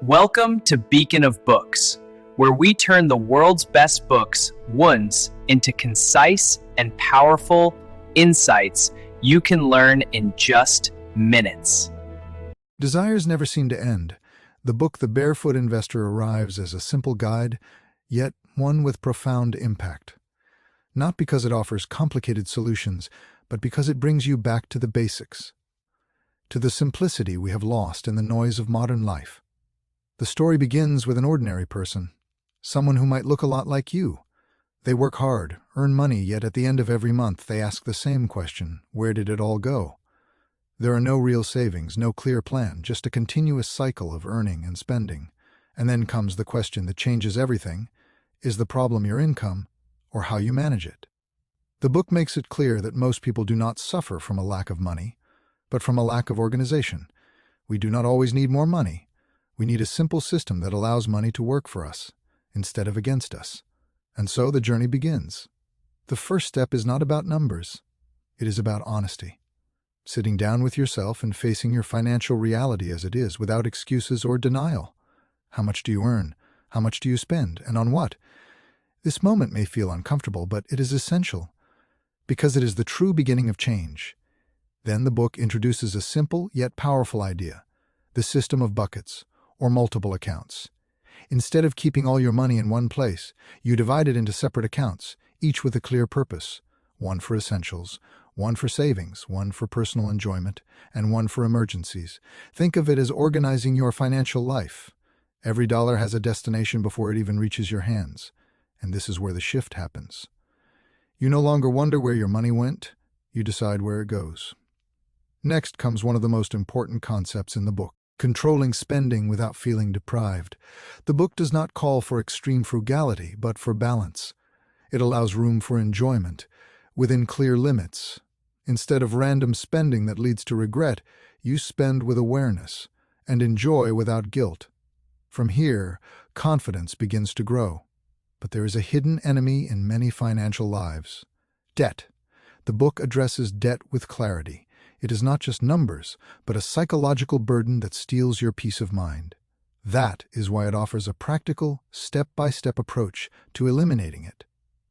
Welcome to Beacon of Books, where we turn the world's best books once into concise and powerful insights you can learn in just minutes. Desires never seem to end. The book The Barefoot Investor arrives as a simple guide, yet one with profound impact. Not because it offers complicated solutions, but because it brings you back to the basics, to the simplicity we have lost in the noise of modern life. The story begins with an ordinary person, someone who might look a lot like you. They work hard, earn money, yet at the end of every month they ask the same question: where did it all go? There are no real savings, no clear plan, just a continuous cycle of earning and spending. And then comes the question that changes everything: is the problem your income or how you manage it? The book makes it clear that most people do not suffer from a lack of money, but from a lack of organization. We do not always need more money. We need a simple system that allows money to work for us instead of against us. And so the journey begins. The first step is not about numbers. It is about honesty. Sitting down with yourself and facing your financial reality as it is, without excuses or denial. How much do you earn? How much do you spend? And on what? This moment may feel uncomfortable, but it is essential, because it is the true beginning of change. Then the book introduces a simple yet powerful idea: the system of buckets, or multiple accounts. Instead of keeping all your money in one place, you divide it into separate accounts, each with a clear purpose: one for essentials, one for savings, one for personal enjoyment, and one for emergencies. Think of it as organizing your financial life. Every dollar has a destination before it even reaches your hands, and this is where the shift happens. You no longer wonder where your money went, you decide where it goes. Next comes one of the most important concepts in the book: controlling spending without feeling deprived. The book does not call for extreme frugality, but for balance. It allows room for enjoyment, within clear limits. Instead of random spending that leads to regret, you spend with awareness and enjoy without guilt. From here, confidence begins to grow. But there is a hidden enemy in many financial lives: debt. The book addresses debt with clarity. It is not just numbers, but a psychological burden that steals your peace of mind. That is why it offers a practical, step-by-step approach to eliminating it,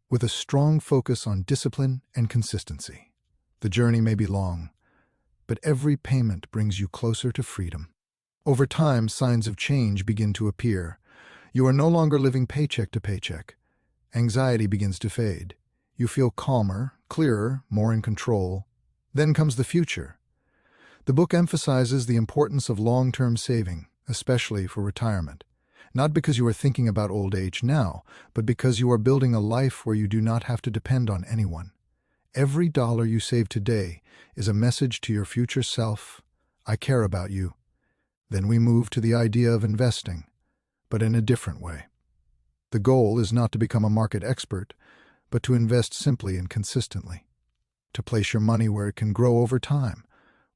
with a strong focus on discipline and consistency. The journey may be long, but every payment brings you closer to freedom. Over time, signs of change begin to appear. You are no longer living paycheck to paycheck. Anxiety begins to fade. You feel calmer, clearer, more in control. Then comes the future. The book emphasizes the importance of long-term saving, especially for retirement. Not because you are thinking about old age now, but because you are building a life where you do not have to depend on anyone. Every dollar you save today is a message to your future self: I care about you. Then we move to the idea of investing, but in a different way. The goal is not to become a market expert, but to invest simply and consistently. To place your money where it can grow over time,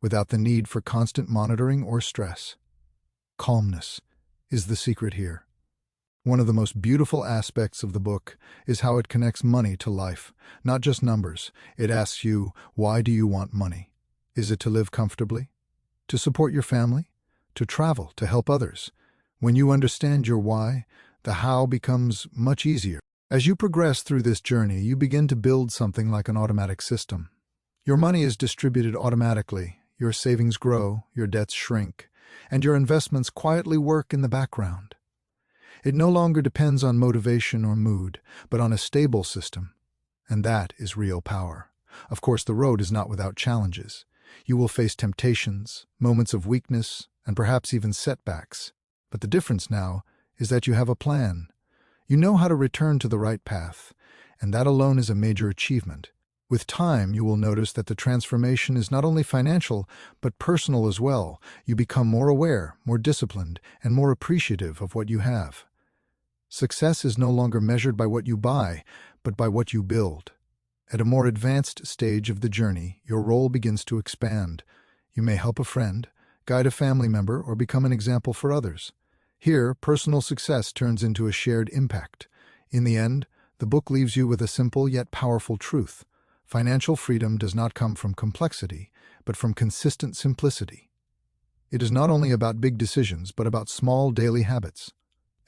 without the need for constant monitoring or stress. Calmness is the secret here. One of the most beautiful aspects of the book is how it connects money to life, not just numbers. It asks you, why do you want money? Is it to live comfortably? To support your family? To travel? To help others? When you understand your why, the how becomes much easier. As you progress through this journey, you begin to build something like an automatic system. Your money is distributed automatically, your savings grow, your debts shrink, and your investments quietly work in the background. It no longer depends on motivation or mood, but on a stable system, and that is real power. Of course, the road is not without challenges. You will face temptations, moments of weakness, and perhaps even setbacks. But the difference now is that you have a plan. You know how to return to the right path, and that alone is a major achievement. With time, you will notice that the transformation is not only financial, but personal as well. You become more aware, more disciplined, and more appreciative of what you have. Success is no longer measured by what you buy, but by what you build. At a more advanced stage of the journey, your role begins to expand. You may help a friend, guide a family member, or become an example for others. Here, personal success turns into a shared impact. In the end, the book leaves you with a simple yet powerful truth: financial freedom does not come from complexity, but from consistent simplicity. It is not only about big decisions, but about small daily habits.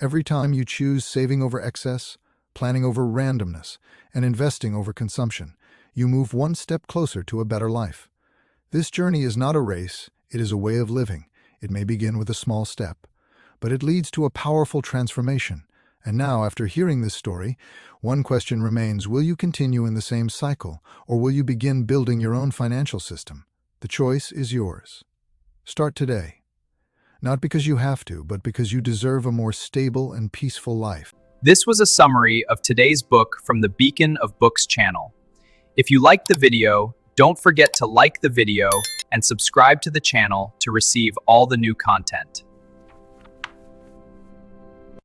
Every time you choose saving over excess, planning over randomness, and investing over consumption, you move one step closer to a better life. This journey is not a race, it is a way of living. It may begin with a small step, but it leads to a powerful transformation. And now, after hearing this story, one question remains: will you continue in the same cycle, or will you begin building your own financial system? The choice is yours. Start today. Not because you have to, but because you deserve a more stable and peaceful life. This was a summary of today's book from the Beacon of Books channel. If you liked the video, don't forget to like the video and subscribe to the channel to receive all the new content.